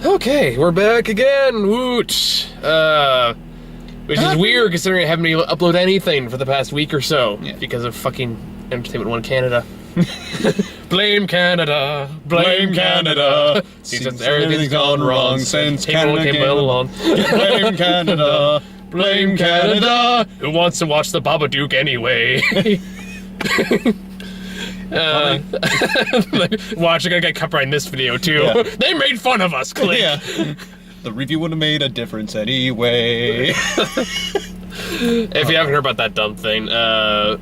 Okay, we're back again. Woot. Which is weird considering I haven't been able to upload anything for the past week or so because of fucking Entertainment One Canada. Blame Canada, blame Canada. Since everything's gone wrong since Canada came along. Blame Canada, blame Canada. Who wants to watch the Babadook anyway? Watch, I gotta get copyright in this video too. Yeah. They made fun of us, click. Yeah. The review wouldn't have made a difference anyway. If you haven't heard about that dumb thing, I'll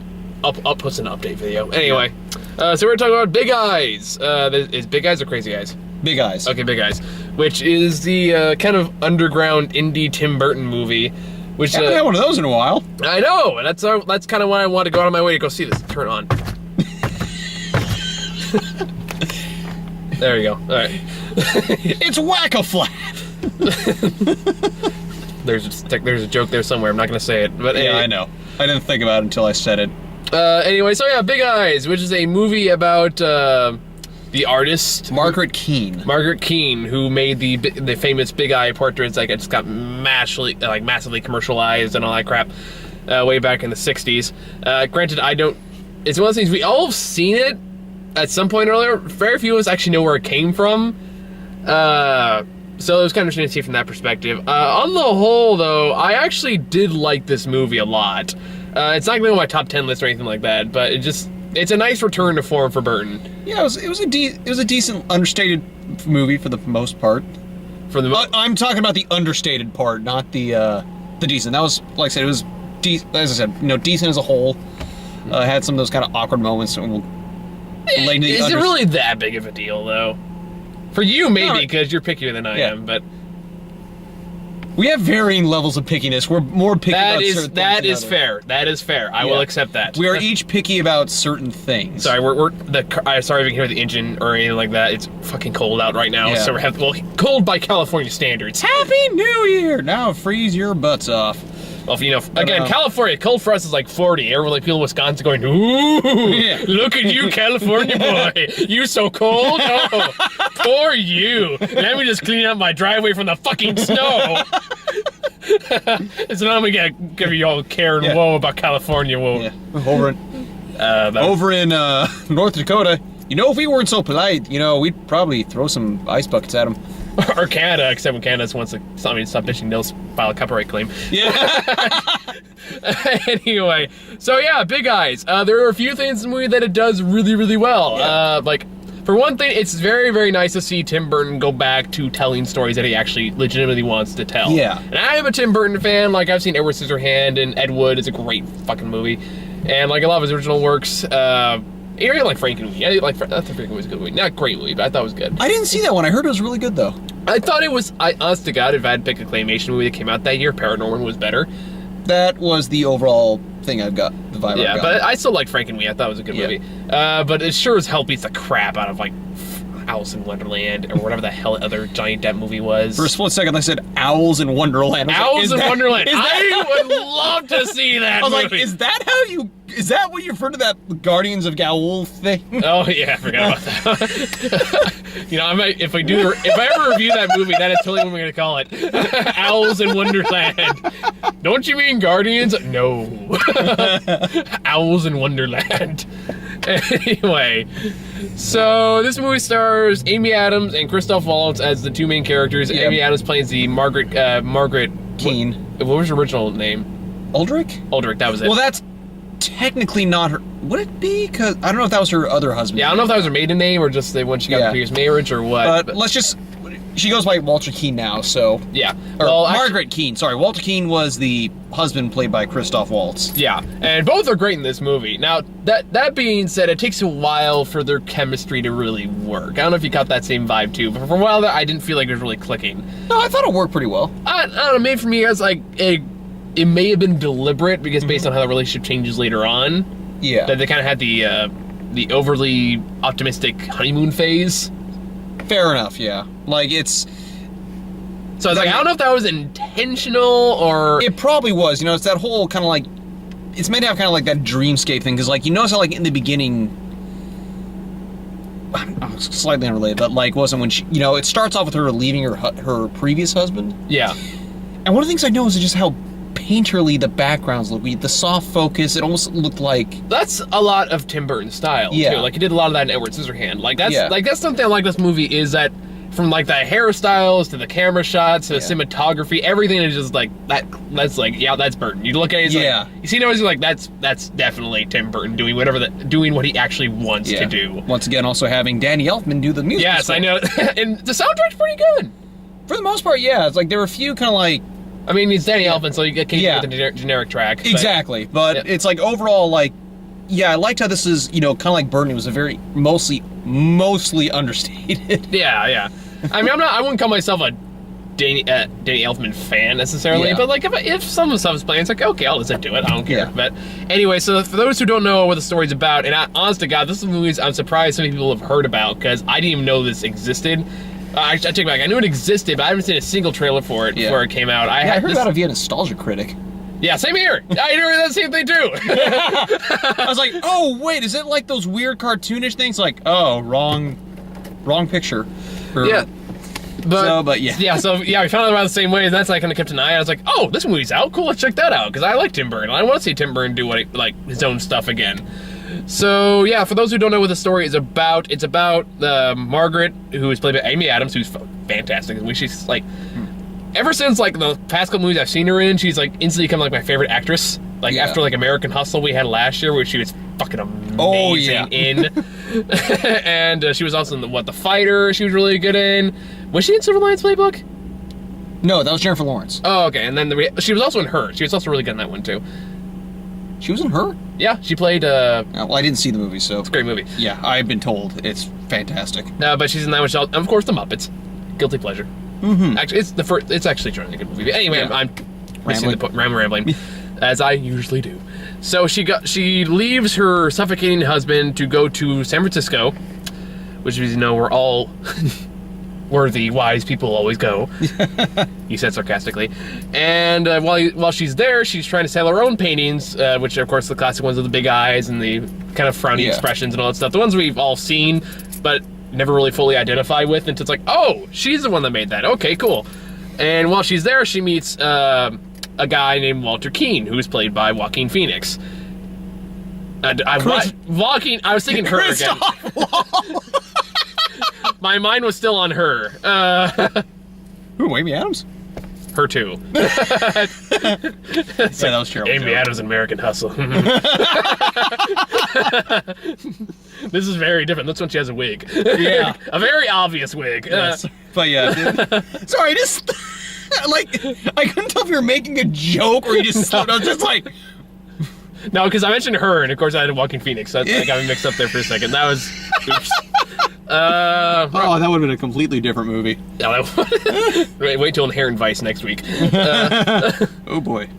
post an update video. Anyway, so we're talking about Big Eyes. Is Big Eyes or Crazy Eyes? Big Eyes. Okay, Big Eyes. Which is the kind of underground indie Tim Burton movie. Which I haven't had one of those in a while. I know, and that's kind of why I want to go out of my way to go see this. Turn it on. There you go. All right. It's whack-a-flap. There's a joke there somewhere. I'm not gonna say it, but yeah, I know. I didn't think about it until I said it. Anyway, so yeah, Big Eyes, which is a movie about the artist Margaret Keane. Margaret Keane, who made the famous Big Eye portraits that just got massively commercialized and all that crap way back in the '60s. Granted, it's one of those things we all have seen it at some point or other. Very few of us actually know where it came from. So it was kind of interesting to see from that perspective. On the whole, though, I actually did like this movie a lot. It's not going to be on my top 10 list or anything like that, but it's a nice return to form for Burton. Yeah, it was a decent understated movie for the most part. I'm talking about the understated part, not the decent. That was, like I said, it was as I said, decent as a whole. Had some of those kind of awkward moments. Is it really that big of a deal, though? For you, maybe, because you're pickier than I am, but... We have varying levels of pickiness. We're more picky about certain things. That is fair. That is fair. I will accept that. We are each picky about certain things. Sorry, sorry if you can hear the engine or anything like that. It's fucking cold out right now, so we're cold by California standards. Happy New Year! Now freeze your butts off. Well, again, California, cold for us is like 40. Everyone, people in Wisconsin going, ooh, look at you, California boy. You so cold? Oh, poor you. Let me just clean up my driveway from the fucking snow. So now I'm gonna give you all care and woe about California woe. Yeah. Over in North Dakota, if we weren't so polite, we'd probably throw some ice buckets at them. Or Canada, except when Canada wants to stop bitching, they'll file a copyright claim. Yeah. Anyway, so yeah, Big Eyes. There are a few things in the movie that it does really, really well. Yeah. For one thing, it's very, very nice to see Tim Burton go back to telling stories that he actually legitimately wants to tell. Yeah. And I am a Tim Burton fan. I've seen Edward Scissorhand and Ed Wood. It's a great fucking movie. And a lot of his original works, I really like Frankenweenie. I thought Frankenweenie was a good movie. Not a great movie, but I thought it was good. I didn't see that one. I heard it was really good, though. I thought it was, honest to God, if I had to pick a claymation movie that came out that year, Paranorman was better. That was the overall thing I got, the vibe I got. Yeah, but I still liked Frankenweenie. I thought it was a good movie. But it sure as hell beats the crap out of, Alice in Wonderland, or whatever the hell other Johnny Depp movie was. For a split second, I said Owls in Wonderland. Owls in Wonderland. I would love to see that movie. I was like, is that what you refer to that Guardians of Gaul thing? Oh yeah, I forgot about that. If I ever review that movie, that is totally what we're gonna call it. Owls in Wonderland. Don't you mean Guardians? No. Owls in Wonderland. Anyway, so this movie stars Amy Adams and Christoph Waltz as the two main characters. Yep. Amy Adams plays the Margaret Keane. What was her original name? Aldrich? Aldrich, that was it. Well, that's technically not her. Would it be? Because I don't know if that was her other husband. Yeah, I don't know if that was her maiden name or just when she got the previous marriage or what. But let's just... She goes by Walter Keane now, so... Yeah. Margaret Keane. Sorry, Walter Keane was the husband played by Christoph Waltz. Yeah, and both are great in this movie. Now, that being said, it takes a while for their chemistry to really work. I don't know if you got that same vibe, too, but for a while there, I didn't feel like it was really clicking. No, I thought it worked pretty well. I don't know, maybe for me, it was it may have been deliberate, because based on how the relationship changes later on, that they kind of had the overly optimistic honeymoon phase. Fair enough, yeah. So I was I don't know if that was intentional or... It probably was. It's that whole kind of it's meant to have kind of that dreamscape thing. Because, you notice how, in the beginning, I'm slightly unrelated, but like, wasn't when she, it starts off with her leaving her previous husband. Yeah. And one of the things I know is just how painterly the backgrounds look. The soft focus, it almost looked like... That's a lot of Tim Burton style, too. Like, he did a lot of that in Edward Scissorhand. Like, that's something I like this movie, is that from, like, the hairstyles to the camera shots to the cinematography, everything is just, like, that's like, yeah, that's Burton. You look at it, like, you see, notice, like, that's definitely Tim Burton doing what he actually wants to do. Once again, also having Danny Elfman do the music. Yes, I know. And the soundtrack's pretty good. For the most part, yeah. It's like, there were a few kind of, like... I mean, he's Danny Elfman, so you can't get the generic track. Exactly. But it's like, overall, like, I liked how this is, kind of like Burton. It was a very mostly understated. Yeah. I mean, I wouldn't call myself a Danny Elfman fan necessarily, but like if some of the stuff is playing, it's like, okay, I'll listen to it. I don't care. But anyway, so for those who don't know what the story's about, and honest to God, this is a movie I'm surprised so many people have heard about, because I didn't even know this existed. I take it back. I knew it existed, but I haven't seen a single trailer for it before it came out. I heard about it via Nostalgia Critic. Yeah, same here. I heard the same thing too. I was like, oh wait, is it like those weird cartoonish things? Like, oh, wrong picture. Yeah. So we found out about it the same way, and that's like kind of kept an eye on. I was like, oh, this movie's out. Cool, let's check that out, because I like Tim Burton. I want to see Tim Burton do his own stuff again. So, yeah, for those who don't know what the story is about, it's about Margaret, who is played by Amy Adams, who's fantastic. She's, like, ever since, like, the past couple movies I've seen her in, she's, like, instantly become, like, my favorite actress. Like, after, like, American Hustle we had last year, where she was fucking amazing in. And she was also in, The Fighter, she was really good in. Was she in Silver Linings Playbook? No, that was Jennifer Lawrence. Oh, okay, and then she was also in Her. She was also really good in that one, too. She was in Her? Yeah, she played... well, I didn't see the movie, so... It's a great movie. Yeah, I've been told. It's fantastic. No, but she's in that one. And of course, The Muppets. Guilty pleasure. Mm-hmm. Actually, it's actually a really good movie. But anyway, I'm rambling, as I usually do. So she leaves her suffocating husband to go to San Francisco, which, as you know, we're all... worthy, wise people always go. He said sarcastically. And while she's there, she's trying to sell her own paintings, which are, of course, the classic ones with the big eyes and the kind of frowny expressions and all that stuff. The ones we've all seen, but never really fully identify with until it's like, oh, she's the one that made that. Okay, cool. And while she's there, she meets a guy named Walter Keane, who's played by Joaquin Phoenix. I was thinking Her again. My mind was still on Her. Who, Amy Adams? Her too. That was terrible. Amy Adams and American Hustle. This is very different. That's when she has a wig. Yeah. A very obvious wig. Yes. But yeah. Sorry, just... like, I couldn't tell if you were making a joke or you just... I was just like... No, because I mentioned Her, and of course I had Joaquin Phoenix, so I got me mixed up there for a second. That was... Oops. That would have been a completely different movie. Wait till Inherent Vice next week. Oh boy.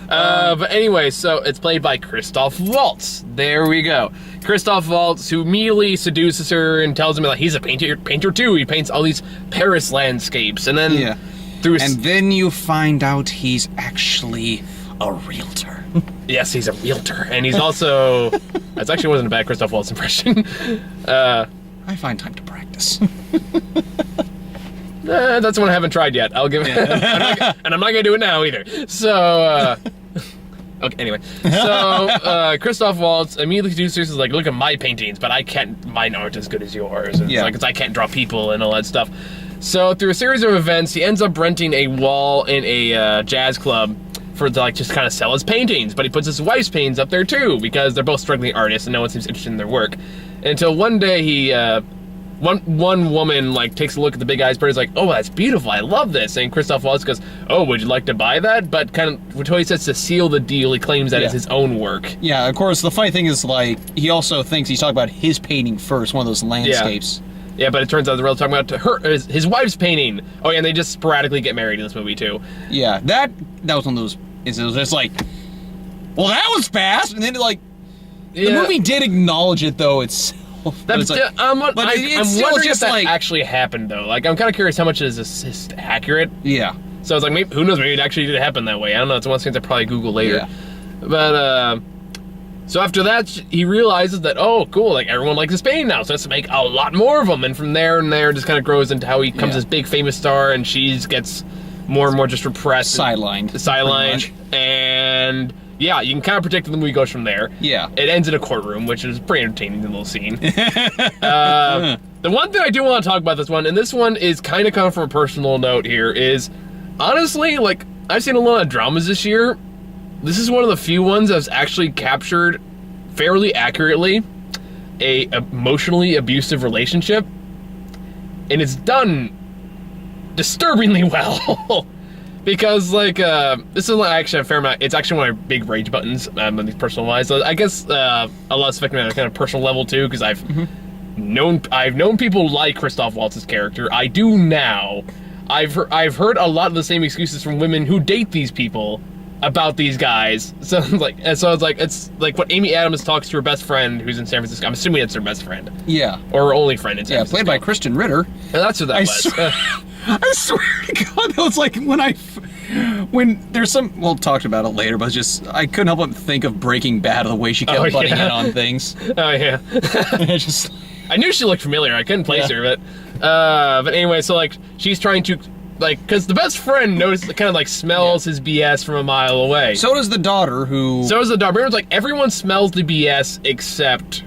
But anyway, so it's played by Christoph Waltz. There we go. Christoph Waltz, who immediately seduces her and tells him that he's a painter too. He paints all these Paris landscapes, and then then you find out he's actually a realtor. Yes, he's a realtor, and he's also... That actually wasn't a bad Christoph Waltz impression. I find time to practice. That's one I haven't tried yet. I'll give it... and I'm not going to do it now either. So, okay, anyway. So, Christoph Waltz immediately seduces, like, look at my paintings, but mine aren't as good as yours. And it's like, I can't draw people and all that stuff. So, through a series of events, he ends up renting a wall in a jazz club to like just kind of sell his paintings, but he puts his wife's paintings up there too, because they're both struggling artists and no one seems interested in their work. And until one day he, one woman like takes a look at the big eyes bird, is like, oh, that's beautiful, I love this. And Christoph Waltz goes, oh, would you like to buy that? But kind of, until he says to seal the deal, he claims that it's his own work. Yeah, of course, the funny thing is, like, he also thinks he's talking about his painting first, one of those landscapes. Yeah, but it turns out they're really talking about his wife's painting. Oh, yeah, and they just sporadically get married in this movie, too. Yeah, that was one of those... It was just like, well, that was fast, and then like, the movie did acknowledge it though itself. I'm wondering if that actually happened though. Like, I'm kind of curious how much is this accurate. Yeah. So it's like, maybe, who knows? Maybe it actually did happen that way. I don't know. It's one of the things I probably Google later. Yeah. But So after that, he realizes that, oh, cool, like, everyone likes his painting now, so let's make a lot more of them. And from there and there, just kind of grows into how he becomes this big famous star, and she gets more and more just repressed. Sidelined. And yeah, you can kind of predict the movie goes from there. Yeah. It ends in a courtroom, which is pretty entertaining, the little scene. The one thing I do want to talk about this one, and this one is kind of coming from a personal note here, is honestly, like, I've seen a lot of dramas this year. This is one of the few ones that's actually captured fairly accurately a emotionally abusive relationship, and it's done disturbingly well. Because, like, this is actually a fair amount. It's actually one of my big rage buttons on these personal lives. So I guess a lot of affecting me on a kind of personal level too, because I've known people like Christoph Waltz's character. I do now. I've heard a lot of the same excuses from women who date these people about these guys. So it's like what Amy Adams talks to her best friend who's in San Francisco. I'm assuming it's her best friend. Yeah. Or her only friend in San Francisco. Played by Kristen Ritter. And that's who that was. I swear to God, that was like when there's some, we'll talk about it later, but just, I couldn't help but think of Breaking Bad, the way she kept butting in on things. Oh, yeah. I knew she looked familiar. I couldn't place her, but anyway, so, like, she's trying to, like, because the best friend notices, kind of, like, smells his BS from a mile away. So does the daughter, who... So does the daughter. Everyone's like, everyone smells the BS except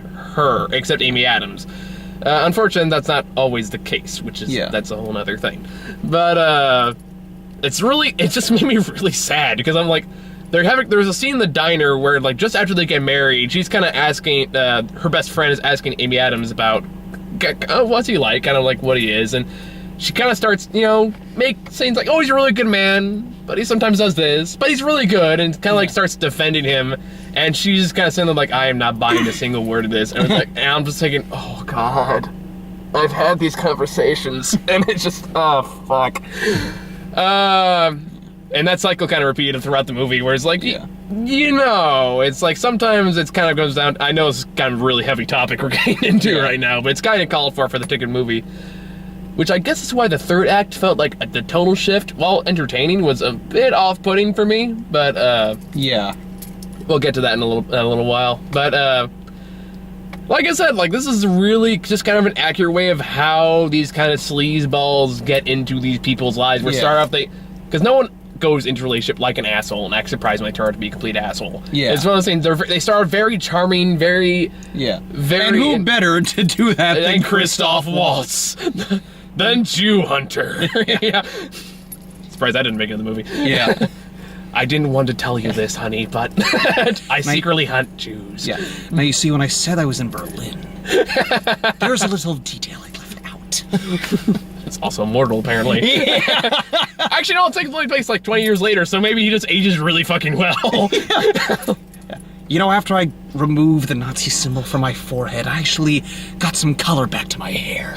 Amy Adams. Unfortunately, that's not always the case, which is, that's a whole other thing. But, it just made me really sad, because I'm like, there's a scene in the diner where, like, just after they get married, she's kind of asking, her best friend is asking Amy Adams about, what's he like, kind of like what he is, and she kind of starts, saying, like, oh, he's a really good man, but he sometimes does this, but he's really good, and kind of, like, starts defending him, and she's just kind of saying, like, I am not buying a single word of this, and I'm just thinking, oh, God, I've had these conversations, and it's just, oh, fuck. And that cycle kind of repeated throughout the movie, where it's like, it's like sometimes it's kind of goes down. I know it's kind of a really heavy topic we're getting into right now, but it's kind of called for the particular movie, which I guess is why the third act felt like the tonal shift, while entertaining, was a bit off-putting for me. But we'll get to that in a little while. But like I said, like, this is really just kind of an accurate way of how these kind of sleazeballs get into these people's lives. Where start off because no one goes into a relationship like an asshole and act surprised when they turn out to be a complete asshole. Yeah. It's one of those things, they start very charming, very... And who better to do that than Christoph Waltz? Than Jew Hunter. Surprised I didn't make it in the movie. Yeah. I didn't want to tell you this, honey, but I secretly hunt Jews. Yeah. Now, you see, when I said I was in Berlin, there's a little detail I left out. It's also mortal, apparently. Actually, no, it takes place like 20 years later, so maybe he just ages really fucking well. After I removed the Nazi symbol from my forehead, I actually got some color back to my hair.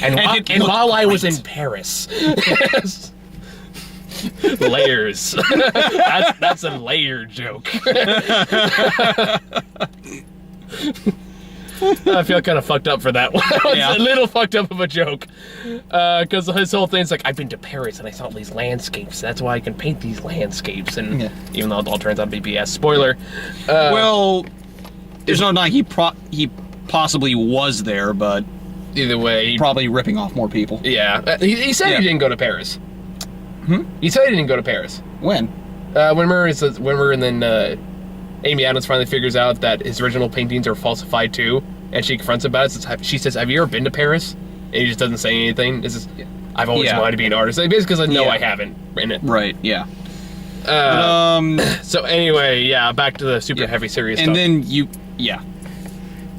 and while I was in Paris... Layers. That's a layer joke. I feel kind of fucked up for that one. It's a little fucked up of a joke. Because his whole thing's like, I've been to Paris and I saw these landscapes. That's why I can paint these landscapes. And even though it all turns out to be BS. Spoiler. Well, there's no doubt he possibly was there, but... Either way... Probably ripping off more people. Yeah. He said he didn't go to Paris. He said he didn't go to Paris. When? And then Amy Adams finally figures out that his original paintings are falsified too, and she confronts him about it. She says, "Have you ever been to Paris?" And he just doesn't say anything. It's just, I've always wanted to be an artist. Basically, because I haven't in it. Right. Yeah. So anyway, back to the super heavy serious stuff. And then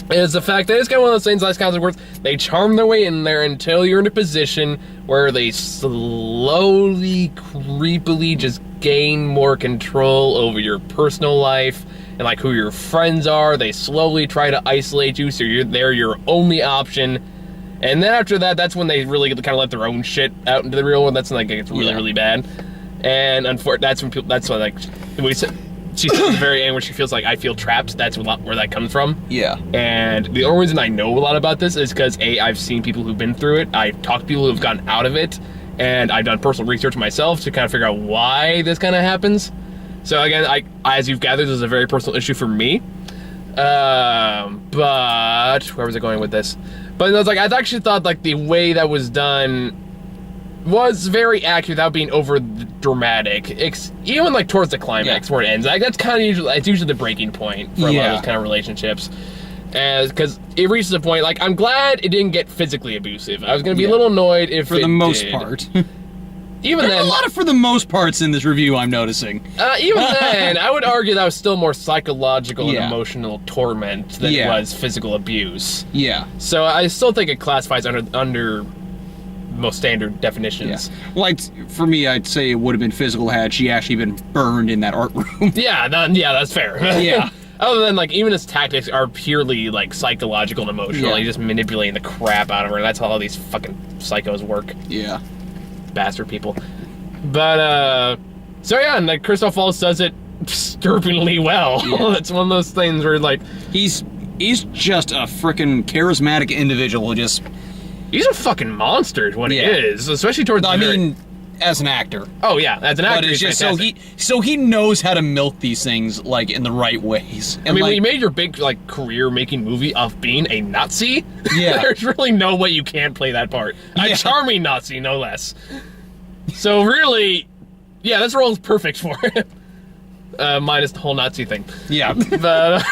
is the fact that it's kind of one of those things, last kinds of words, they charm their way in there until you're in a position where they slowly, creepily just gain more control over your personal life and, like, who your friends are. They slowly try to isolate you, so they're your only option. And then after that, that's when they really kind of let their own shit out into the real world. That's when, like, it gets really, really bad. And unfortunately, that's when, like, she says at the very end where she feels like, I feel trapped. That's where that comes from. Yeah. And the only reason I know a lot about this is because, I've seen people who've been through it. I've talked to people who've gotten out of it. And I've done personal research myself to kind of figure out why this kind of happens. So again, as you've gathered, this is a very personal issue for me. But where was I going with this? But I was like, I actually thought like the way that was done was very accurate without being over dramatic. Even like towards the climax where it ends, like that's kind of usually the breaking point for a lot of those kind of relationships. Because it reaches a point, like, I'm glad it didn't get physically abusive. I was going to be a little annoyed if for the most part. Even then, a lot of for the most parts in this review, I'm noticing. Even then, I would argue that was still more psychological and emotional torment than it was physical abuse. Yeah. So I still think it classifies under most standard definitions. Yeah. Like, for me, I'd say it would have been physical had she actually been burned in that art room. Yeah, that's fair. Yeah. Other than, like, even his tactics are purely, like, psychological and emotional. He's just manipulating the crap out of her. That's how all these fucking psychos work. Yeah. Bastard people. But, so yeah, and, like, Christoph Waltz does it disturbingly well. Yeah. It's one of those things where, like... He's just a frickin' charismatic individual who just... He's a fucking monster is what he is, especially towards I mean, as an actor. Oh, yeah, as an actor, but it's just so he knows how to milk these things, like, in the right ways. And I mean, like, when you made your big, like, career-making movie of being a Nazi, yeah. There's really no way you can't play that part. A charming Nazi, no less. So really, yeah, this role is perfect for him. Minus the whole Nazi thing. Yeah. But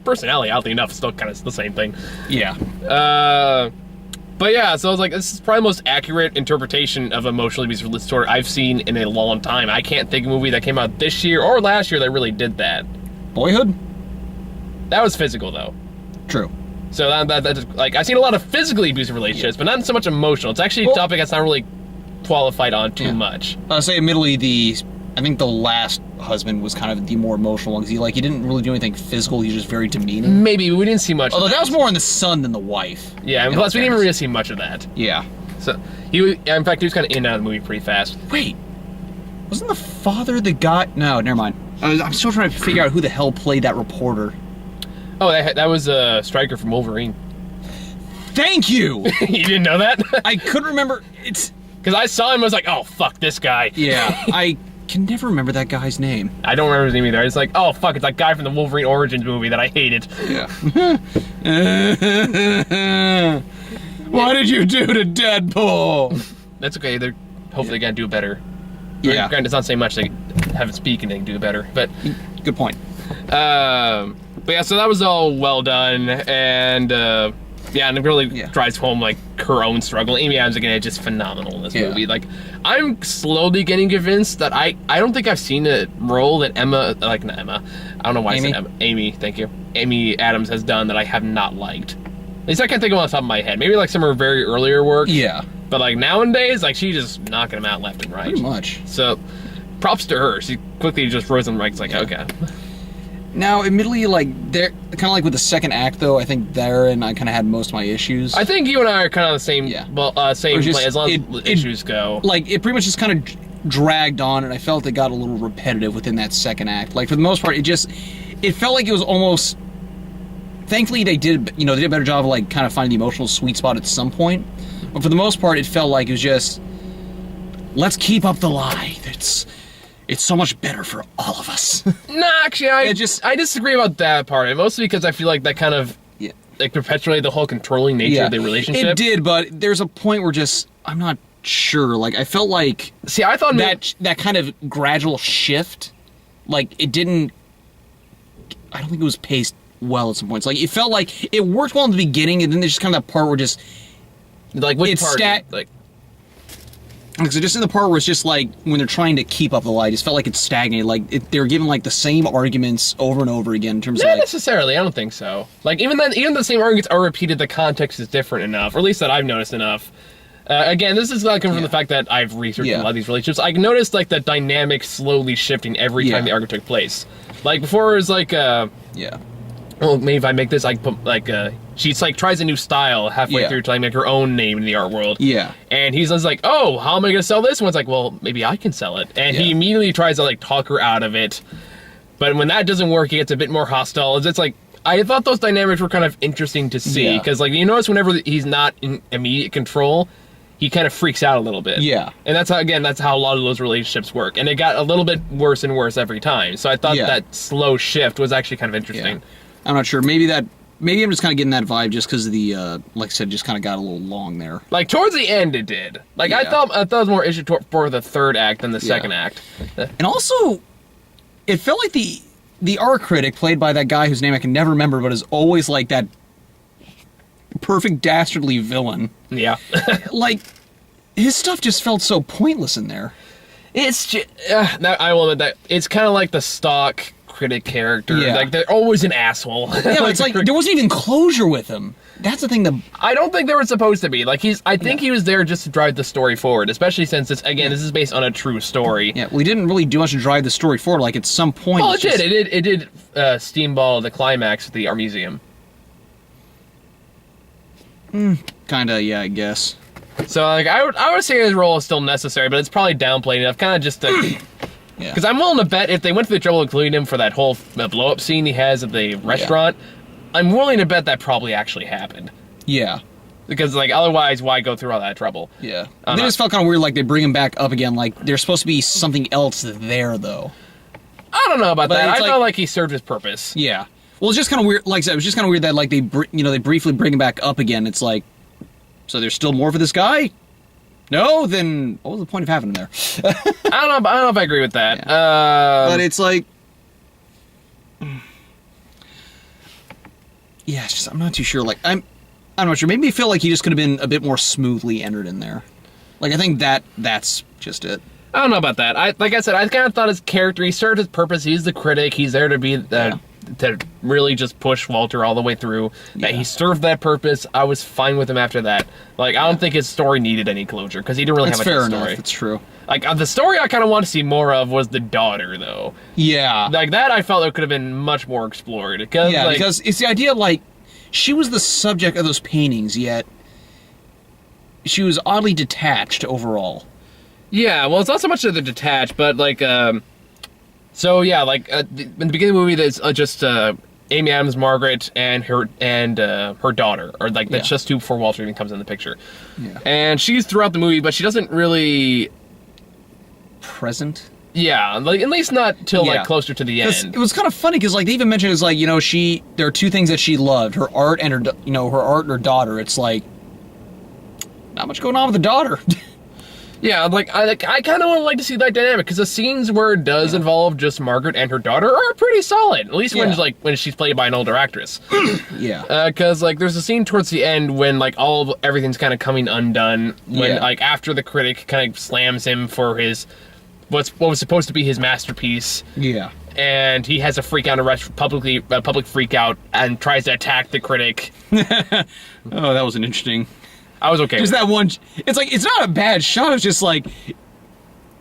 personality, oddly enough, is still kind of the same thing. Yeah. But yeah, so I was like, this is probably the most accurate interpretation of emotionally abusive disorder I've seen in a long time. I can't think of a movie that came out this year or last year that really did that. Boyhood? That was physical, though. True. So that's like, I've seen a lot of physically abusive relationships, but not so much emotional. It's actually a topic that's not really qualified on too much. I'll say, admittedly, I think the last husband was kind of the more emotional one, because he didn't really do anything physical, he was just very demeaning. Maybe, we didn't see much Although of that was more in the son than the wife. Yeah, and plus we didn't really see much of that. Yeah. So, in fact, he was kind of in and out of the movie pretty fast. Wait, wasn't the father the guy? No, never mind. I'm still trying to figure out who the hell played that reporter. Oh, that was Stryker from Wolverine. Thank you! You didn't know that? I couldn't remember. It's... Because I saw him, I was like, oh, fuck this guy. Yeah, I can never remember that guy's name. I don't remember his name either. It's like, oh, fuck, it's that guy from the Wolverine Origins movie that I hated. Yeah. What did you do to Deadpool? That's okay, they're hopefully gonna do better. Yeah. Granted, it's not saying much, they have it speak and they can do better, but... Good point. But yeah, so that was all well done, and yeah, and it really drives home, like, her own struggle. Amy Adams, again, is just phenomenal in this movie. Like, I'm slowly getting convinced that I don't think I've seen a role that not Emma, I don't know why I said Emma. Amy, thank you. Amy Adams has done that I have not liked. At least I can't think of it on the top of my head. Maybe, like, some of her very earlier work. Yeah. But, like, nowadays, like, she's just knocking them out left and right. Pretty much. So, props to her. She quickly just rose them right. It's like, okay. Now, admittedly, like, they're kind of like with the second act, though. I think therein I kind of had most of my issues. I think you and I are kind of the same. Yeah. Well, same play as long as issues go. Like, it pretty much just kind of dragged on, and I felt it got a little repetitive within that second act. Like, for the most part, it felt like it was almost. Thankfully, they did a better job of, like, kind of finding the emotional sweet spot at some point. But for the most part, it felt like it was just, let's keep up the lie. It's so much better for all of us. No, actually, I disagree about that part. Mostly because I feel like that kind of like perpetuated the whole controlling nature of the relationship. It did, but there's a point where I'm not sure. Like, I felt like I thought that kind of gradual shift, like, it didn't. I don't think it was paced well at some points. Like, it felt like it worked well in the beginning, and then there's just kind of that part where just like which part like. So just in the part where it's just like, when they're trying to keep up the lie, it just felt like it's stagnated. Like, they're giving, like, the same arguments over and over again in terms of, not like... necessarily, I don't think so. Like, even the same arguments are repeated, the context is different enough, or at least that I've noticed enough. Again, this is not coming from the fact that I've researched a lot of these relationships. I noticed, like, the dynamic slowly shifting every time the argument took place. Like, before it was like, well, maybe if I make this, I can put, like, she's, like, tries a new style halfway through trying to make her own name in the art world. Yeah. And he's like, oh, how am I going to sell this? And one's like, well, maybe I can sell it. And he immediately tries to, like, talk her out of it. But when that doesn't work, he gets a bit more hostile. It's like, I thought those dynamics were kind of interesting to see. Because, like, you notice whenever he's not in immediate control, he kind of freaks out a little bit. Yeah. And that's how a lot of those relationships work. And it got a little bit worse and worse every time. So I thought that slow shift was actually kind of interesting. I'm not sure. Maybe I'm just kind of getting that vibe just because of the, like I said, just kind of got a little long there. Like, towards the end, it did. Like, I thought it was more issue for the third act than the second act. And also, it felt like the art critic, played by that guy whose name I can never remember, but is always like that perfect dastardly villain. Yeah. Like, his stuff just felt so pointless in there. It's just, I will admit that it's kind of like the stock critic character. Yeah. Like, they're always an asshole. Yeah, it's like there wasn't even closure with him. That's the thing that I don't think they were supposed to be. Like, I think he was there just to drive the story forward, especially since this is based on a true story. Yeah, well, he didn't really do much to drive the story forward. Like, at some point, well, it did steamball the climax at the art museum. Kinda, yeah, I guess. So, like, I would say his role is still necessary, but it's probably downplayed enough, kind of just to. Yeah. Because I'm willing to bet if they went to the trouble of including him for that whole blow-up scene he has at the restaurant, I'm willing to bet that probably actually happened. Yeah. Because, like, otherwise, why go through all that trouble? Yeah. They just felt kind of weird, like, they bring him back up again, like, there's supposed to be something else there, though. I don't know about that. I like, felt like he served his purpose. Yeah. Well, it's just kind of weird, like I said, it was just kind of weird that, like, they briefly bring him back up again. It's like, so there's still more for this guy? No? Then what was the point of having him there? I don't know if I agree with that. Yeah. But it's like... Yeah, it's just, I'm not too sure. Like, I'm not sure. Maybe me feel like he just could have been a bit more smoothly entered in there. Like, I think that's just it. I don't know about that. Like I said, I kind of thought his character, he served his purpose. He's the critic. He's there to be to really just push Walter all the way through. Yeah. He served that purpose. I was fine with him after that. Like, I don't think his story needed any closure because he didn't really have a story. Fair enough. It's true. Like, the story I kind of want to see more of was the daughter, though. Yeah. Like, that I felt it could have been much more explored. Because it's the idea, like, she was the subject of those paintings, yet she was oddly detached overall. Yeah, well, it's not so much that they're detached, but, like, so, yeah, like, in the beginning of the movie, there's just Amy Adams, Margaret, and her daughter. Or, like, that's just two before Walter even comes in the picture. Yeah. And she's throughout the movie, but she doesn't really... present? Yeah, like, at least not till, like, closer to the end. It was kind of funny, because, like, they even mentioned, it's like, you know, there are two things that she loved, her art and her daughter. It's like, not much going on with the daughter. Yeah, like I kind of would like to see that dynamic, because the scenes where it does involve just Margaret and her daughter are pretty solid. At least when she's played by an older actress. Yeah. Because like there's a scene towards the end when like everything's kind of coming undone when like after the critic kind of slams him for his what was supposed to be his masterpiece. Yeah. And he has a freak out public freak out and tries to attack the critic. Oh, that was an interesting. I was okay. Just that one. It's like, it's not a bad shot. It's just like,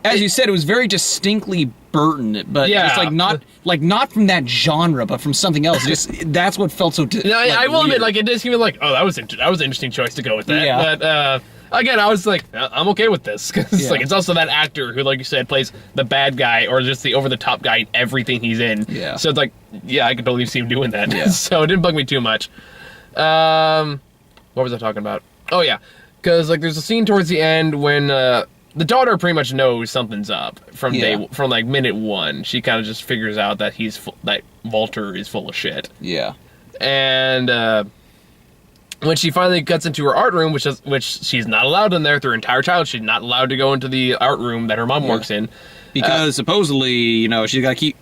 as you said, it was very distinctly Burton, but it's like not from that genre, but from something else. Just that's what felt so. I will admit, like it did seem like, oh, that was an interesting choice to go with that. Yeah. But again, I was like, I'm okay with this because like it's also that actor who, like you said, plays the bad guy or just the over the top guy in everything he's in. Yeah. So it's like, I could totally see him doing that. Yeah. So it didn't bug me too much. What was I talking about? Oh yeah, because like there's a scene towards the end when the daughter pretty much knows something's up from like minute one. She kind of just figures out that that Walter is full of shit. Yeah, and when she finally gets into her art room, which she's not allowed in there through her entire childhood, she's not allowed to go into the art room that her mom works in because supposedly she's got to keep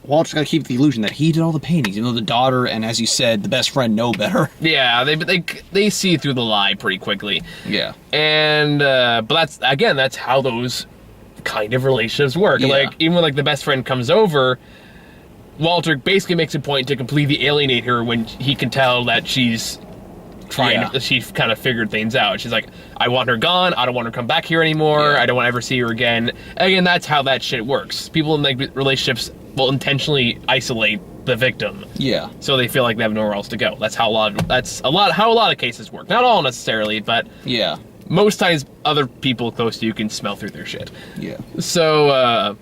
Walter's got to keep the illusion that he did all the paintings, even though the daughter and, as you said, the best friend know better. Yeah, they see through the lie pretty quickly. Yeah. And, but that's how those kind of relationships work. Yeah. Like, even when, like, the best friend comes over, Walter basically makes a point to completely alienate her when he can tell that she's she's kind of figured things out. She's like, I want her gone. I don't want her to come back here anymore. I don't want to ever see her again. Again, that's how that shit works. People in like relationships will intentionally isolate the victim. Yeah. So they feel like they have nowhere else to go. That's how a lot of cases work. Not all necessarily, but most times other people close to you can smell through their shit. Yeah. So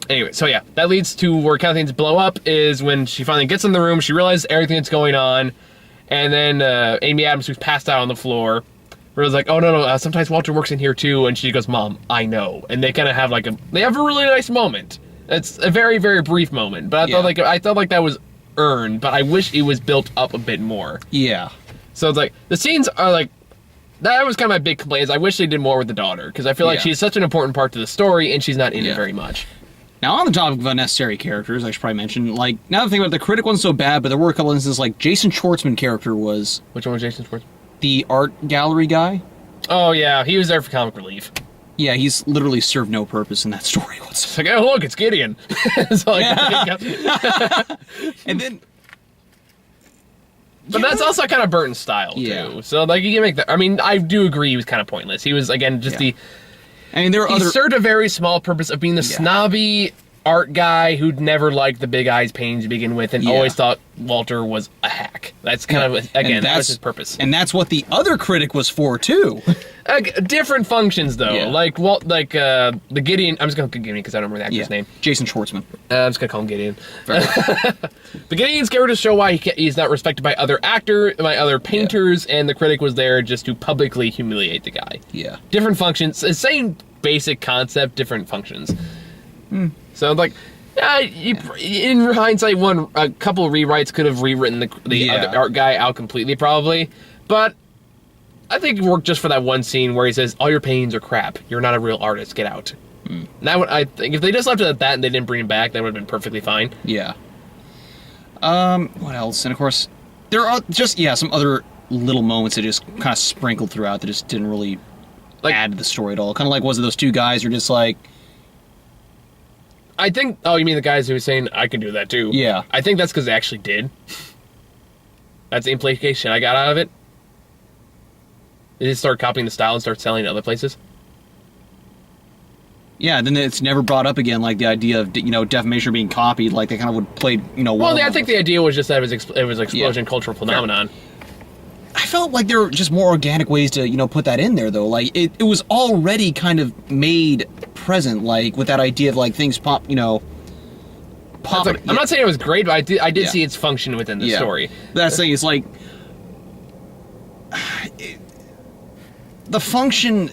anyway, that leads to where kind of things blow up is when she finally gets in the room, she realizes everything that's going on. And then Amy Adams, who's passed out on the floor, was like, oh, no, sometimes Walter works in here too. And she goes, Mom, I know. And they kind of have they have a really nice moment. It's a very, very brief moment, but I thought like that was earned, but I wish it was built up a bit more. Yeah. So it's like, the scenes are like, that was kind of my big complaint, is I wish they did more with the daughter, because I feel like she's such an important part to the story, and she's not in it very much. Now, on the topic of unnecessary characters, I should probably mention, like, now the thing about it, the critic wasn't so bad, but there were a couple instances, like, Jason Schwartzman character was... Which one was Jason Schwartzman? The art gallery guy. Oh, yeah, he was there for comic relief. Yeah, he's literally served no purpose in that story whatsoever. It's like, oh, look, it's Gideon. So, like, and then... But that's also kind of Burton's style, too. So, like, you can make that... I mean, I do agree he was kind of pointless. He was, again, just the... I mean, he served a very small purpose of being the snobby art guy who'd never liked the Big Eyes paintings to begin with and always thought Walter was a hack. That's kind of, again, that was his purpose. And that's what the other critic was for, too. Different functions, though. Yeah. Like, the Gideon... I'm just going to call Gideon because I don't remember the actor's name. Jason Schwartzman. I'm just going to call him Gideon. The Gideon's character show why he's not respected by other painters, and the critic was there just to publicly humiliate the guy. Yeah. Different functions. Same basic concept, different functions. So, like... in hindsight, a couple of rewrites could have rewritten the other art guy out completely, probably. But I think it worked just for that one scene where he says, "All your paintings are crap. You're not a real artist. Get out." That I think if they just left it at that and they didn't bring him back, that would have been perfectly fine. Yeah. What else? And of course, there are just some other little moments that just kind of sprinkled throughout that just didn't really add to the story at all. Kind of like, was it those two guys who are just like... I think... Oh, you mean the guys who were saying, I can do that too? Yeah. I think that's because they actually did. That's the implication I got out of it. They just start copying the style and start selling it other places. Yeah, then it's never brought up again, like the idea of, defamation being copied, like they kind of would play, Well, I think the idea was just that it was an explosion cultural phenomenon. I felt like there were just more organic ways to, put that in there, though. Like, it was already kind of made present, like, with that idea of, like, things pop. I'm not saying it was great, but I did see its function within the story. That's the thing, it's like... the function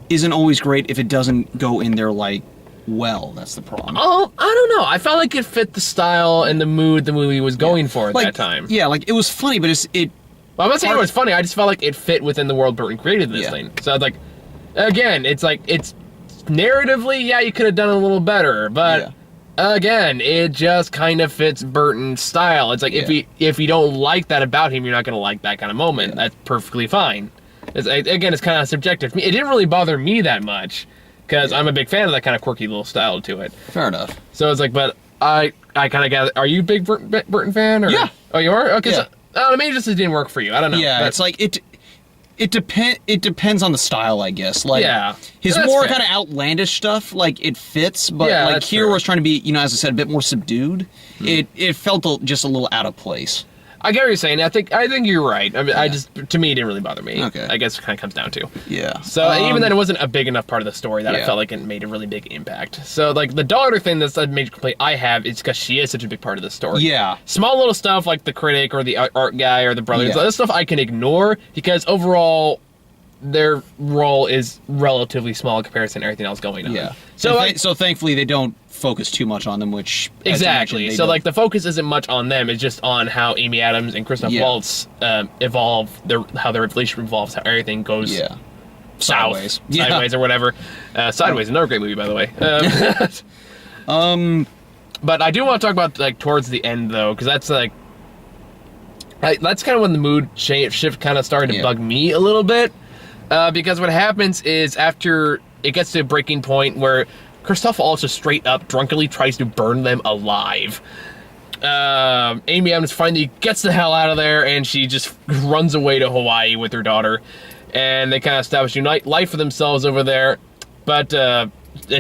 isn't always great if it doesn't go in there, like, well. That's the problem. Oh, I don't know. I felt like it fit the style and the mood the movie was going for at that time. Yeah, like, it was funny, but well, I'm not saying it was funny, I just felt like it fit within the world Burton created this thing. So, like, again, it's narratively, you could have done it a little better, but, again, it just kind of fits Burton's style. It's like, if you don't like that about him, you're not going to like that kind of moment. That's perfectly fine. Again, it's kind of subjective. It didn't really bother me that much, because I'm a big fan of that kind of quirky little style to it. Fair enough. So it's like, but I kind of gather, are you a big Burton fan? Or? Yeah. Oh, you are? Okay, so... maybe just it didn't work for you. I don't know. Yeah, it's like it depends on the style, I guess. Like his more kind of outlandish stuff, like it fits, but like here where it's trying to be, as I said, a bit more subdued. It felt just a little out of place. I get what you're saying. I think you're right. I mean, to me, it didn't really bother me. Okay. I guess it kind of comes down to. Yeah. So even then, it wasn't a big enough part of the story that I felt like it made a really big impact. So like the daughter thing, that's a major complaint I have, is because she is such a big part of the story. Yeah. Small little stuff like the critic or the art guy or the brothers, that stuff I can ignore because overall, their role is relatively small in comparison to everything else going on. Yeah. So thankfully they don't focus too much on them, which exactly. So like the focus isn't much on them; it's just on how Amy Adams and Christoph Waltz evolve, how their relationship evolves, how everything goes sideways or whatever. Sideways, another great movie, by the way. But I do want to talk about like towards the end though, because that's like that's kind of when the mood shift kind of started to bug me a little bit. Because what happens is after it gets to a breaking point where Christoph Waltz just straight up drunkenly tries to burn them alive. Amy Adams finally gets the hell out of there and she just runs away to Hawaii with her daughter. And they kind of establish a new life for themselves over there. But then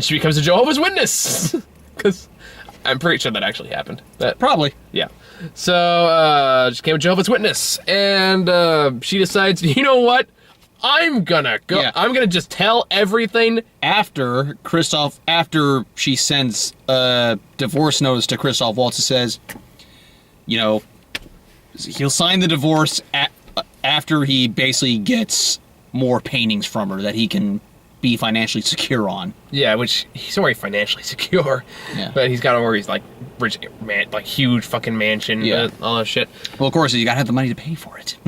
she becomes a Jehovah's Witness. Because I'm pretty sure that actually happened. Probably. Yeah. So she became a Jehovah's Witness. And she decides, you know what? I'm gonna go. Yeah. I'm gonna just tell everything. After she sends a divorce notice to Christoph Waltz, says, he'll sign the divorce after he basically gets more paintings from her that he can be financially secure on. Yeah, which he's already financially secure. Yeah. But he's got already like rich man, like huge fucking mansion, all that shit. Well, of course, you gotta have the money to pay for it.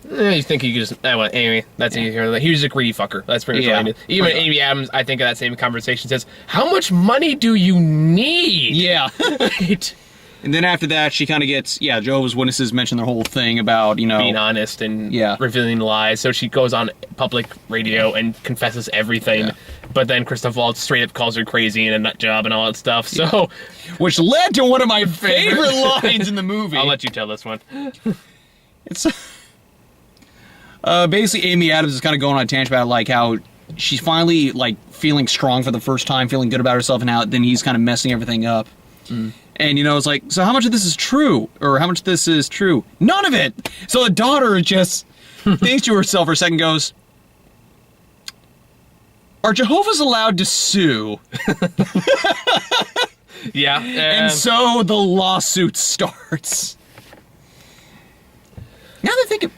You think he could just... well, anyway, that's easier. He was a greedy fucker. That's pretty much all he did. Even Amy Adams, I think, in that same conversation says, how much money do you need? Yeah. Right. And then after that, she kind of gets... Yeah, Jehovah's Witnesses mention their whole thing about, being honest and revealing lies. So she goes on public radio and confesses everything. Yeah. But then Christoph Waltz straight up calls her crazy and a nut job and all that stuff. So... Which led to one of my favorite lines in the movie. I'll let you tell this one. It's... basically, Amy Adams is kind of going on a tangent about, like, how she's finally, like, feeling strong for the first time, feeling good about herself, and how then he's kind of messing everything up. Mm. And, it's like, so how much of this is true? Or how much of this is true? None of it! So the daughter just thinks to herself for a second, goes, are Jehovah's allowed to sue? Yeah. And so the lawsuit starts. Now that I think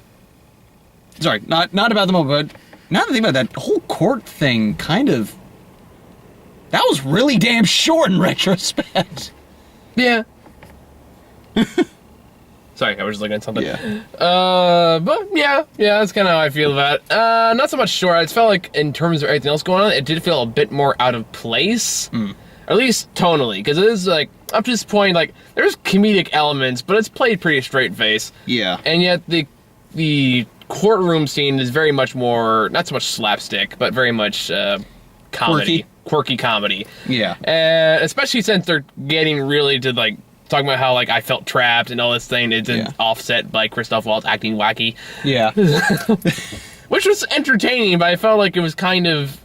sorry, not about the moment, but now that I think about that whole court thing, kind of... That was really damn short in retrospect. Yeah. Sorry, I was just looking at something. Yeah. But yeah, that's kind of how I feel about it. Not so much short. I just felt like in terms of everything else going on, it did feel a bit more out of place. Mm. Or at least tonally, because it is like, up to this point, like, there's comedic elements, but it's played pretty straight face. Yeah. And yet the courtroom scene is very much more, not so much slapstick, but very much comedy. Quirky comedy. Yeah. Especially since they're getting really to, like, talking about how, like, I felt trapped and all this thing. It's offset by Christoph Waltz acting wacky. Yeah. Which was entertaining, but I felt like it was kind of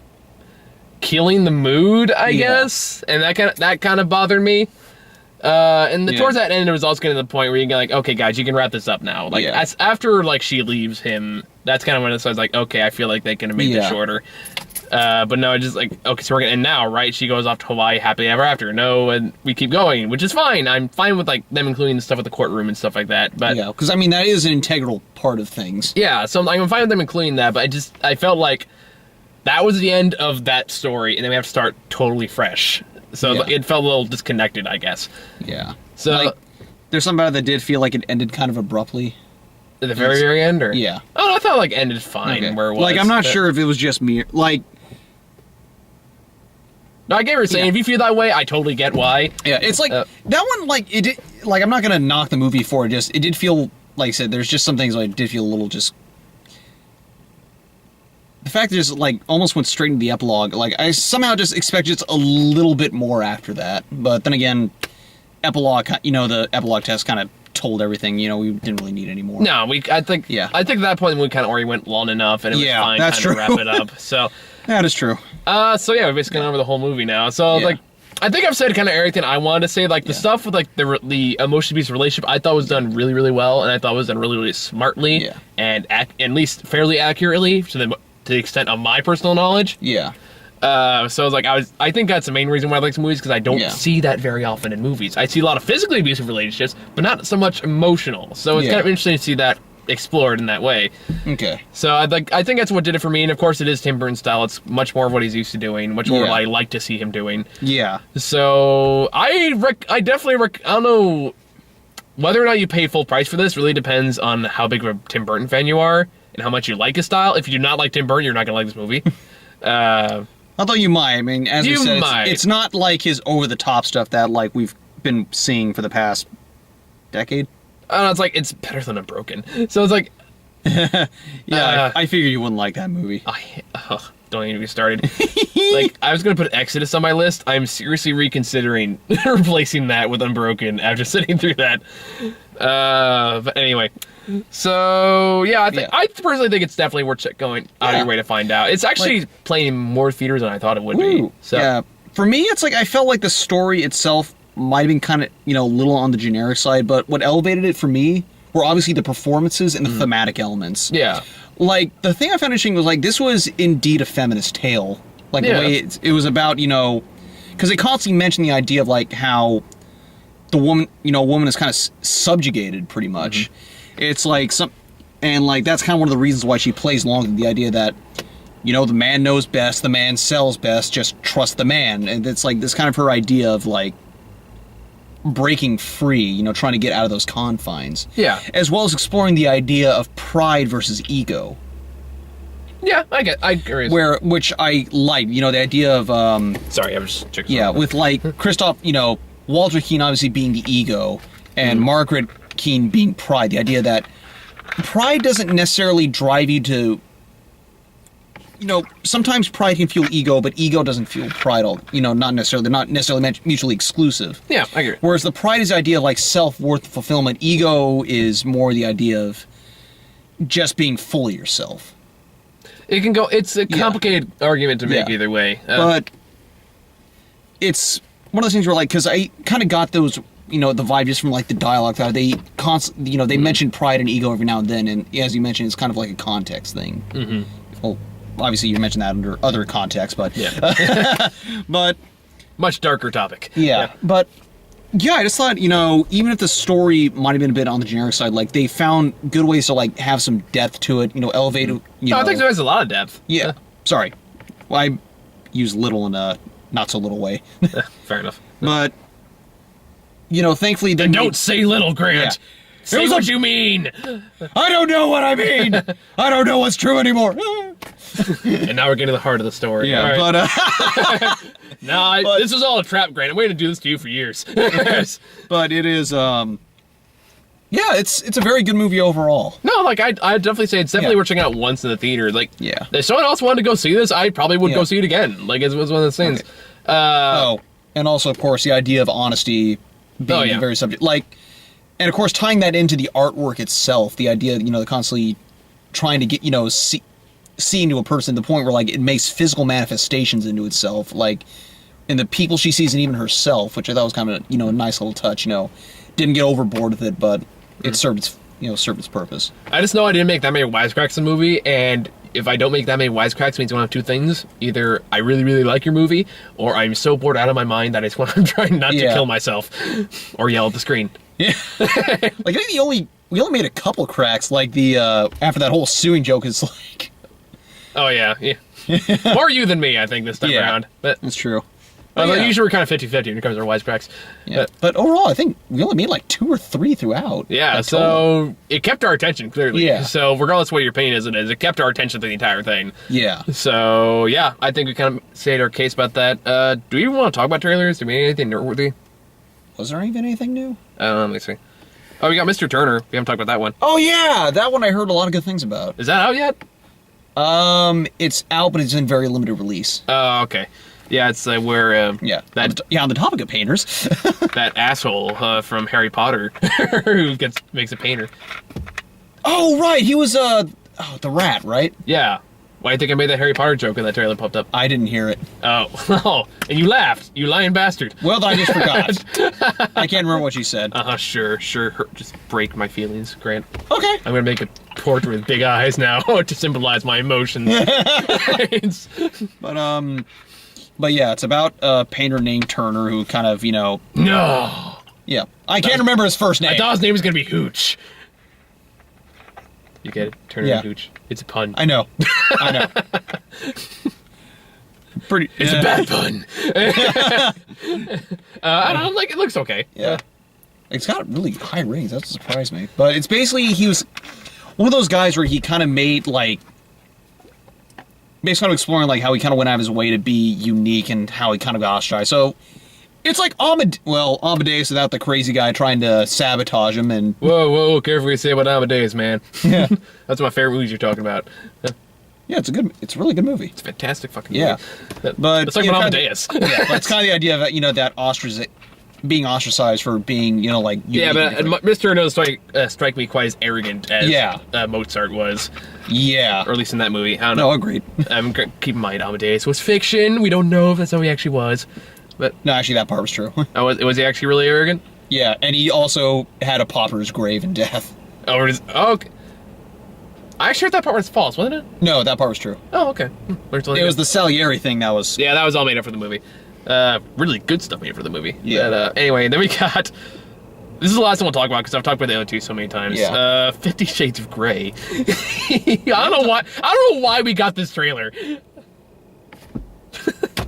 killing the mood, I guess. And that kind of bothered me. And towards that end, it was also getting to the point where you get like, okay, guys, you can wrap this up now. Like, after, like, she leaves him, that's kind of when it was like, okay, I feel like they can make this shorter. But no, just like, okay, so we're gonna end now, right? She goes off to Hawaii, happily ever after. No, and we keep going, which is fine. I'm fine with, like, them including the stuff with the courtroom and stuff like that. But yeah, because, I mean, that is an integral part of things. Yeah, so I'm fine with them including that, but I felt like that was the end of that story, and then we have to start totally fresh. So it felt a little disconnected, I guess. Yeah. So like, there's something about it that did feel like it ended kind of abruptly. At the very, very end? Or? Yeah. Oh, I thought, like, ended fine where it was. Like, I'm not sure if it was just me. Like... No, I get what you're saying. If you feel that way, I totally get why. Yeah, it's like, that one, like, it did... Like, I'm not gonna knock the movie for it, it did feel, like I said, there's just some things like, it did feel a little just... The fact that it just, like, almost went straight into the epilogue, like, I somehow just expected just a little bit more after that. But then again, epilogue, the epilogue test kind of told everything, we didn't really need any more. No, I think at that point we kind of already went long enough, and it was fine to wrap it up. So that is true. So yeah, we're basically gone over the whole movie now. So like, I think I've said kind of everything I wanted to say. Like the stuff with like the emotion-based relationship, I thought was done really, really well, and I thought was done really, really smartly, and at least fairly accurately to the extent of my personal knowledge. Yeah. So I was like, I think that's the main reason why I like some movies, because I don't see that very often in movies. I see a lot of physically abusive relationships, but not so much emotional. So it's kind of interesting to see that explored in that way. Okay. So I think that's what did it for me, and of course it is Tim Burton style. It's much more of what he's used to doing, much more what I like to see him doing. Yeah. So I definitely I don't know whether or not you pay full price for this. Really depends on how big of a Tim Burton fan you are and how much you like his style. If you do not like Tim Burton, you're not gonna like this movie. Although you might. I mean, as we said, it's not like his over-the-top stuff that, like, we've been seeing for the past decade. It's like, it's better than Unbroken. So it's like... I figured you wouldn't like that movie. Don't even get started. Like, I was going to put Exodus on my list. I'm seriously reconsidering replacing that with Unbroken after sitting through that. But anyway... So, yeah, I personally think it's definitely worth going out of your way to find out. It's actually playing in more theaters than I thought it would be. So. Yeah. For me, it's like, I felt like the story itself might have been kind of, a little on the generic side, but what elevated it for me were obviously the performances and the thematic elements. Yeah. Like, the thing I found interesting was, like, this was indeed a feminist tale. Like, the way it was about, because they constantly mention the idea of, like, how the woman, a woman is kind of subjugated, pretty much. Mm-hmm. It's like and like that's kind of one of the reasons why she plays along with the idea that you know, the man knows best, the man sells best, just trust the man. And it's like this kind of her idea of like breaking free, you know, trying to get out of those confines. Yeah. As well as exploring the idea of pride versus ego. Yeah, I agree. Which I like, you know, the idea of sorry, I was just checking. Yeah, with like Christoph, you know, Walter Keane obviously being the ego and Margaret Keane being pride. The idea that pride doesn't necessarily drive you to, you know, sometimes pride can fuel ego, but ego doesn't fuel pride. You know, they're not necessarily mutually exclusive. Yeah, I agree. Whereas the pride is the idea of like self-worth fulfillment. Ego is more the idea of just being fully yourself. It can go. It's a complicated argument to make either way. But it's one of those things where, like, because I kind of got those, you know, the vibe just from like the dialogue that they you know, they mention pride and ego every now and then, and as you mentioned, it's kind of like a context thing. Well, obviously you mentioned that under other contexts, but but much darker topic. But yeah, I just thought, you know, even if the story might have been a bit on the generic side, like they found good ways to like have some depth to it, you know, elevate it. I think there's a lot of depth. Yeah. Sorry. Well, I use little in a not so little way. Fair enough. But, you know, thankfully... Then don't say little, Grant. Yeah. Say what you mean. I don't know what I mean. I don't know what's true anymore. And now we're getting to the heart of the story. Yeah, right. But... this was all a trap, Grant. I'm waiting to do this to you for years. But it is... Yeah, it's a very good movie overall. No, like, I'd definitely say it's definitely worth checking out once in the theater. Like, if someone else wanted to go see this, I probably would go see it again. Like, it was one of those things. Okay. And also, of course, the idea of honesty being a very subject. Like, and, of course, tying that into the artwork itself, the idea, you know, constantly trying to get, you know, see into a person to the point where, like, it makes physical manifestations into itself. Like, in the people she sees and even herself, which I thought was kind of, you know, a nice little touch, you know. Didn't get overboard with it, but it served its purpose. I just know I didn't make that many wisecracks in the movie, and if I don't make that many wisecracks, it means one of two things. Either I really, really like your movie, or I'm so bored out of my mind that I just want to try not to kill myself or yell at the screen. Yeah. Like, I think we only made a couple cracks, like the, after that whole suing joke is like... Oh, yeah. More you than me, I think, this time around. But that's true. Usually we're kind of 50-50 when it comes to our wisecracks. Yeah. But overall, I think we only made like 2 or 3 throughout. Yeah, so it kept our attention, clearly. Yeah. So regardless of what your opinion is, it kept our attention to the entire thing. Yeah. So, yeah, I think we kind of stated our case about that. Do we even want to talk about trailers? Do we have anything noteworthy? Was there even anything new? Let me see. Oh, we got Mr. Turner. We haven't talked about that one. Oh, yeah! That one I heard a lot of good things about. Is that out yet? It's out, but it's in very limited release. Oh, okay. Yeah, it's where... on the topic of painters. that asshole from Harry Potter who makes a painter. Oh, right! He was, the rat, right? Yeah. Why do you think I made that Harry Potter joke when that trailer popped up? I didn't hear it. Oh, and you laughed. You lying bastard. Well, I just forgot. I can't remember what you said. Sure. Just break my feelings, Grant. Okay. I'm gonna make a portrait with big eyes now to symbolize my emotions. But yeah, it's about a painter named Turner who kind of, you know... No! Yeah. I can't remember his first name. I thought his name was going to be Hooch. You get it? Turner and Hooch. It's a pun. I know. It's a bad pun. I don't know, like, it looks okay. Yeah. It's got really high ratings. That surprised me. But it's basically, he was one of those guys where he kind of made, like... Basically exploring like how he kind of went out of his way to be unique and how he kind of got ostracized. So it's like Amadeus without the crazy guy trying to sabotage him. And whoa, careful what you say about Amadeus, man. Yeah, that's my favorite movies you're talking about. Yeah, it's a a really good movie. It's a fantastic fucking movie. Yeah, but let's talk about Amadeus. But it's kind of the idea of that being ostracized for being like but Mr. doesn't strike me quite as arrogant as Mozart was. Yeah. Or at least in that movie. I don't know. No, agreed. Keep in mind, Amadeus was fiction. We don't know if that's how he actually was. But no, actually, that part was true. Was he actually really arrogant? Yeah, and he also had a pauper's grave in death. Okay. I sure that part was false, wasn't it? No, that part was true. Oh, okay. It was the Salieri thing that was... Yeah, that was all made up for the movie. Really good stuff made for the movie. Yeah. But, anyway, then we got This is the last one we'll talk about because I've talked about the other two so many times. Yeah. 50 Shades of Grey. I don't know why we got this trailer.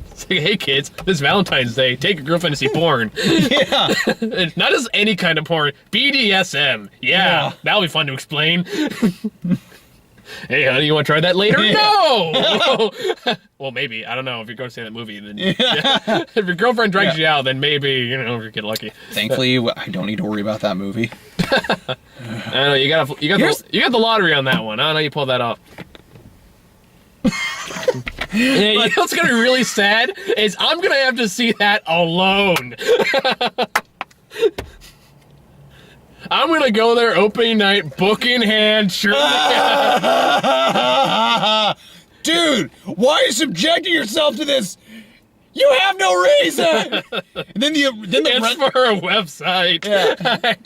It's like, hey kids, this Valentine's Day, take your girlfriend to see porn. Yeah. Not just any kind of porn, BDSM. Yeah. That'll be fun to explain. Hey, honey, you want to try that later? Yeah. No! Well, maybe. I don't know. If you're going to see that movie, then... Yeah. If your girlfriend drags you out, then maybe, you know, if you get lucky. Thankfully, I don't need to worry about that movie. I don't know. You got the lottery on that one. I don't know how you pulled that off. Yeah, you know what's going to be really sad? Is I'm going to have to see that alone. I'm gonna go there opening night, book in hand, shirt in hand. Dude, why are you subjecting yourself to this? You have no reason. And then it's for a website. Yeah.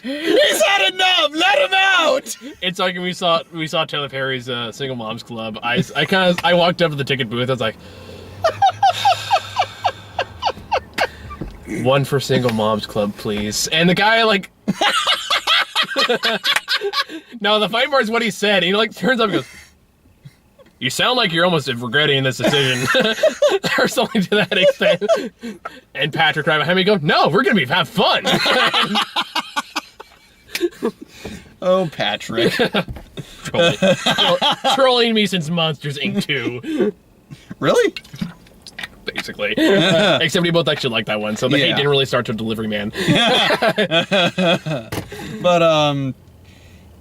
He's had enough. Let him out. It's like when we saw Taylor Perry's Single Moms Club. I walked up to the ticket booth. I was like, one for Single Moms Club, please. And the guy like. No, the funny part is what he said. He like turns up and goes, "You sound like you're almost regretting this decision," or something to that extent. And Patrick right behind me go, "No, we're gonna have fun." Oh, Patrick, trolling me since Monsters Inc. 2. Really? Basically. Except we both actually liked that one, so the hate didn't really start to Delivery Man. But,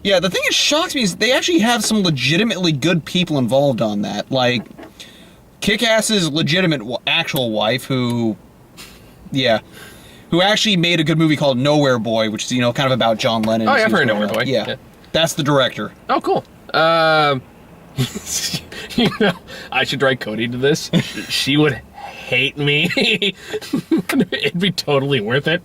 yeah, the thing that shocks me is they actually have some legitimately good people involved on that. Like, Kick-Ass's legitimate actual wife, who actually made a good movie called Nowhere Boy, which is, you know, kind of about John Lennon. Oh, yeah, I've heard Nowhere Boy. Yeah. That's the director. Oh, cool. You know, I should write Cody to this. She would hate me. It'd be totally worth it.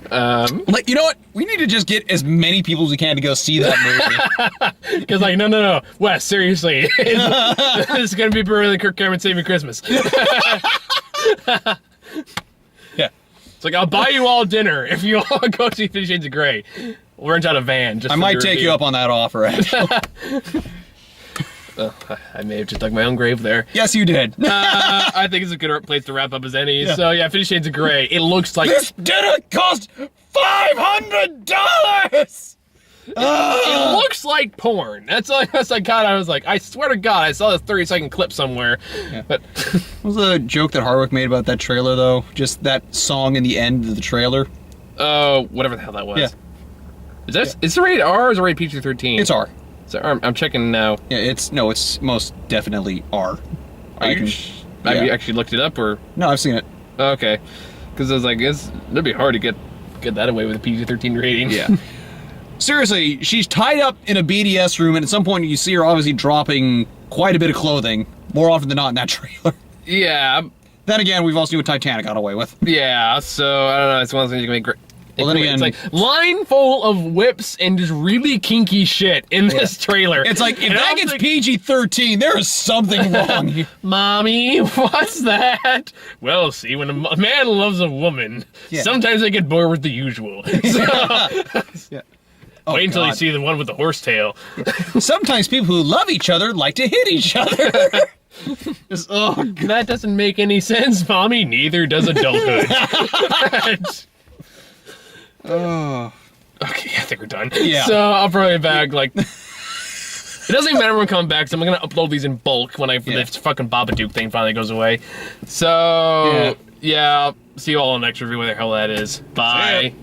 Like, you know what? We need to just get as many people as we can to go see that movie. Because, like, no. Wes, seriously. This is going to be really Kirk Cameron Saving Christmas. Yeah. It's like, I'll buy you all dinner if you all go see 50 Shades of Grey. We'll rent out a van. Just I might take you up on that offer, actually. I may have just dug my own grave there. Yes, you did. I think it's a good place to wrap up as any. Yeah. So, yeah, 50 Shades of Grey. It looks like... This dinner cost $500! It looks like porn. That's like, God, I was like, I swear to God, I saw this 30-second clip somewhere. Yeah. But what was the joke that Hardwick made about that trailer, though? Just that song in the end of the trailer? Oh, whatever the hell that was. Yeah. Is that is it rated R or is it rated PG-13? It's R. So I'm checking now. Yeah, it's most definitely R. Have you actually looked it up or? No, I've seen it. Okay, because I was like, it'd be hard to get that away with a PG-13 rating. Yeah. Seriously, she's tied up in a BDS room, and at some point you see her obviously dropping quite a bit of clothing, more often than not in that trailer. Yeah. Then again, we've also seen what Titanic got away with. Yeah. So I don't know. It's one of those things you can make great. Well, then again, it's like line full of whips and just really kinky shit in this trailer. It's like, if that gets PG-13, there is something wrong. Mommy, what's that? Well, see, when a man loves a woman, sometimes they get bored with the usual. So, wait until you see the one with the horse tail. Sometimes people who love each other like to hit each other. Just, that doesn't make any sense, Mommy. Neither does adulthood. Oh. Okay, I think we're done. Yeah. So I'll probably back like. It doesn't even matter when we come back, so I'm gonna upload these in bulk when this fucking Babadook thing finally goes away. So yeah, I'll see you all in the next review, where the hell that is. Bye.